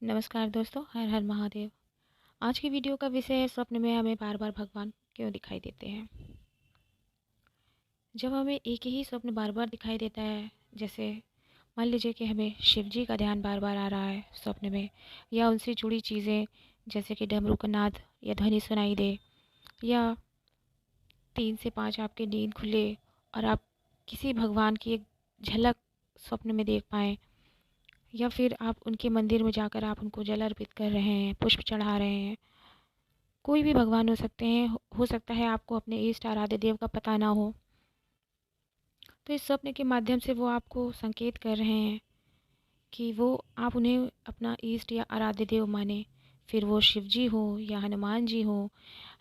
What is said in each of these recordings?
नमस्कार दोस्तों, हर हर महादेव। आज की वीडियो का विषय है स्वप्न में हमें बार बार भगवान क्यों दिखाई देते हैं। जब हमें एक ही स्वप्न बार बार दिखाई देता है, जैसे मान लीजिए कि हमें शिव जी का ध्यान बार बार आ रहा है स्वप्न में, या उनसे जुड़ी चीज़ें जैसे कि डमरू का नाद या ध्वनि सुनाई दे, या 3 से 5 आपकी नींद खुले और आप किसी भगवान की एक झलक स्वप्न में देख पाएँ, या फिर आप उनके मंदिर में जाकर आप उनको जल अर्पित कर रहे हैं, पुष्प चढ़ा रहे हैं। कोई भी भगवान हो सकते हैं, हो सकता है आपको अपने इष्ट आराध्य देव का पता ना हो, तो इस स्वप्न के माध्यम से वो आपको संकेत कर रहे हैं कि वो आप उन्हें अपना इष्ट या आराध्य देव माने। फिर वो शिव जी हो या हनुमान जी हो,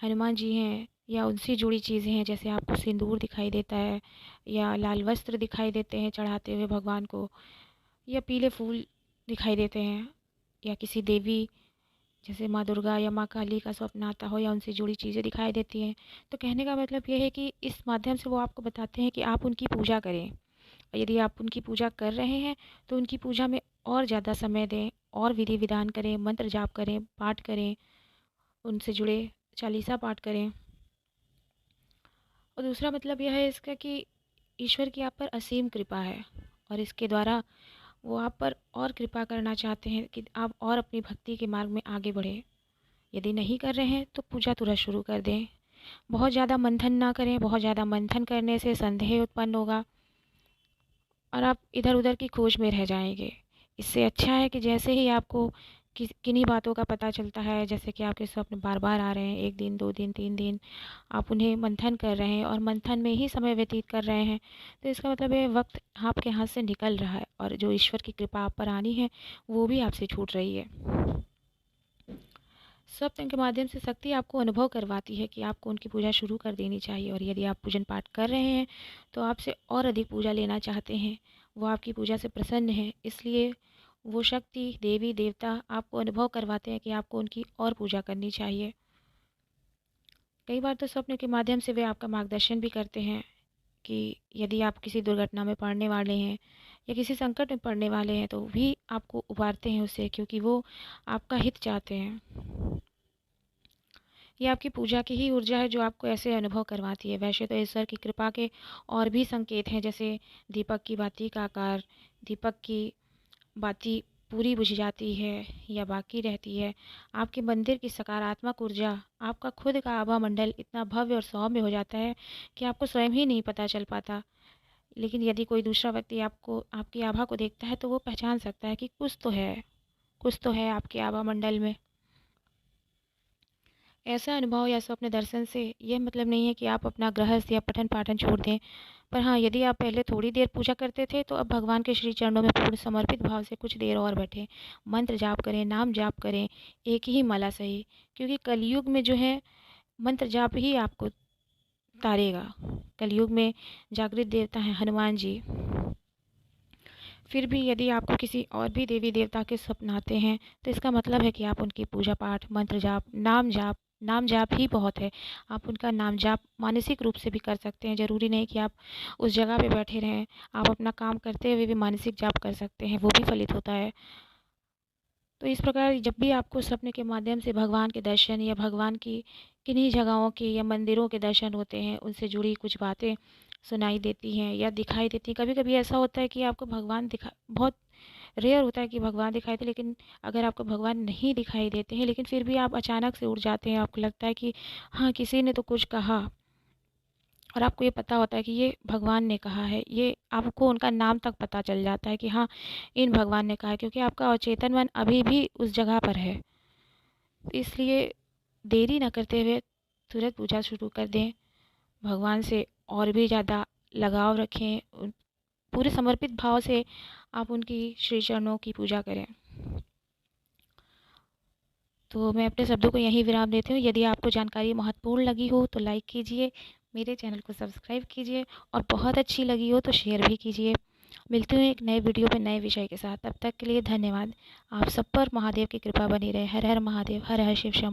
हनुमान जी हैं या उनसे जुड़ी चीज़ें हैं, जैसे आपको सिंदूर दिखाई देता है या लाल वस्त्र दिखाई देते हैं चढ़ाते हुए भगवान को, या पीले फूल दिखाई देते हैं, या किसी देवी जैसे माँ दुर्गा या माँ काली का स्वप्न आता हो या उनसे जुड़ी चीज़ें दिखाई देती हैं। तो कहने का मतलब ये है कि इस माध्यम से वो आपको बताते हैं कि आप उनकी पूजा करें, और यदि आप उनकी पूजा कर रहे हैं तो उनकी पूजा में और ज़्यादा समय दें, और विधि विधान करें, मंत्र जाप करें, पाठ करें, उनसे जुड़े चालीसा पाठ करें। और दूसरा मतलब यह है इसका कि ईश्वर की आप पर असीम कृपा है, और इसके द्वारा वो आप पर और कृपा करना चाहते हैं कि आप और अपनी भक्ति के मार्ग में आगे बढ़ें। यदि नहीं कर रहे हैं तो पूजा तुरंत शुरू कर दें। बहुत ज़्यादा मंथन ना करें, बहुत ज़्यादा मंथन करने से संदेह उत्पन्न होगा और आप इधर-उधर की खोज में रह जाएँगे। इससे अच्छा है कि जैसे ही आपको किन्हीं बातों का पता चलता है, जैसे कि आपके स्वप्न बार-बार आ रहे हैं, 1 दिन, 2 दिन, 3 दिन, आप उन्हें मंथन कर रहे हैं और मंथन में ही समय व्यतीत कर रहे हैं, तो इसका मतलब है वक़्त आपके हाथ से निकल रहा है और जो ईश्वर की कृपा आप पर आनी है, वो भी आपसे छूट रही है। स्वप्न के माध्यम से शक्ति आपको अनुभव करवाती है कि आपको उनकी पूजा शुरू कर देनी चाहिए, और यदि आप पूजन पाठ कर रहे हैं तो आपसे और अधिक पूजा लेना चाहते हैं, वो आपकी पूजा से प्रसन्न हैं, इसलिए वो शक्ति देवी देवता आपको अनुभव करवाते हैं कि आपको उनकी और पूजा करनी चाहिए। कई बार तो स्वप्न के माध्यम से वे आपका मार्गदर्शन भी करते हैं कि यदि आप किसी दुर्घटना में पड़ने वाले हैं या किसी संकट में पड़ने वाले हैं, तो भी आपको उबारते हैं उससे, क्योंकि वो आपका हित चाहते हैं। ये आपकी पूजा की ही ऊर्जा है जो आपको ऐसे अनुभव करवाती है। वैसे तो ईश्वर की कृपा के और भी संकेत हैं, जैसे दीपक की बाती का आकार, दीपक की बाती पूरी बुझ जाती है या बाकी रहती है। आपके मंदिर की सकारात्मक ऊर्जा, आपका खुद का आभा मंडल इतना भव्य और सौम्य हो जाता है कि आपको स्वयं ही नहीं पता चल पाता। लेकिन यदि कोई दूसरा व्यक्ति आपको आपकी आभा को देखता है तो वो पहचान सकता है कि कुछ तो है आपके आभा मंडल में। ऐसा अनुभव या स्वप्न दर्शन से यह मतलब नहीं है कि आप अपना गृहस्थ या पठन पाठन छोड़ दें। पर हाँ, यदि आप पहले थोड़ी देर पूजा करते थे तो अब भगवान के श्री चरणों में पूर्ण समर्पित भाव से कुछ देर और बैठें। मंत्र जाप करें, नाम जाप करें, एक ही माला सही, क्योंकि कलयुग में जो है मंत्र जाप ही आपको तारेगा। कलयुग में जागृत देवता हैं हनुमान जी। फिर भी यदि आपको किसी और भी देवी देवता के स्वप्न आते हैं तो इसका मतलब है कि आप उनकी पूजा पाठ, मंत्र जाप, नाम जाप ही बहुत है। आप उनका नाम जाप मानसिक रूप से भी कर सकते हैं। ज़रूरी नहीं कि आप उस जगह पे बैठे रहें। आप अपना काम करते हुए भी मानसिक जाप कर सकते हैं, वो भी फलित होता है। तो इस प्रकार जब भी आपको स्वप्न के माध्यम से भगवान के दर्शन या भगवान की किन्हीं जगहों के या मंदिरों के दर्शन होते हैं, उनसे जुड़ी कुछ बातें सुनाई देती हैं या दिखाई देती हैं। कभी-कभी ऐसा होता है कि आपको भगवान दिखा बहुत रेयर होता है कि भगवान दिखाई दे, लेकिन अगर आपको भगवान नहीं दिखाई देते हैं, लेकिन फिर भी आप अचानक से उठ जाते हैं, आपको लगता है कि हाँ, किसी ने तो कुछ कहा, और आपको ये पता होता है कि ये भगवान ने कहा है। ये आपको उनका नाम तक पता चल जाता है कि हाँ, इन भगवान ने कहा है, क्योंकि आपका अचेतन मन अभी भी उस जगह पर है। इसलिए देरी ना करते हुए तुरंत पूजा शुरू कर दें। भगवान से और भी ज़्यादा लगाव रखें। पूरे समर्पित भाव से आप उनकी श्री चरणों की पूजा करें। तो मैं अपने शब्दों को यहीं विराम देती हूँ। यदि आपको जानकारी महत्वपूर्ण लगी हो तो लाइक कीजिए, मेरे चैनल को सब्सक्राइब कीजिए, और बहुत अच्छी लगी हो तो शेयर भी कीजिए। मिलती हूँ एक नए वीडियो में नए विषय के साथ। तब तक के लिए धन्यवाद। आप सब पर महादेव की कृपा बनी रहे। हर हर महादेव, हर हर शिव शंभो।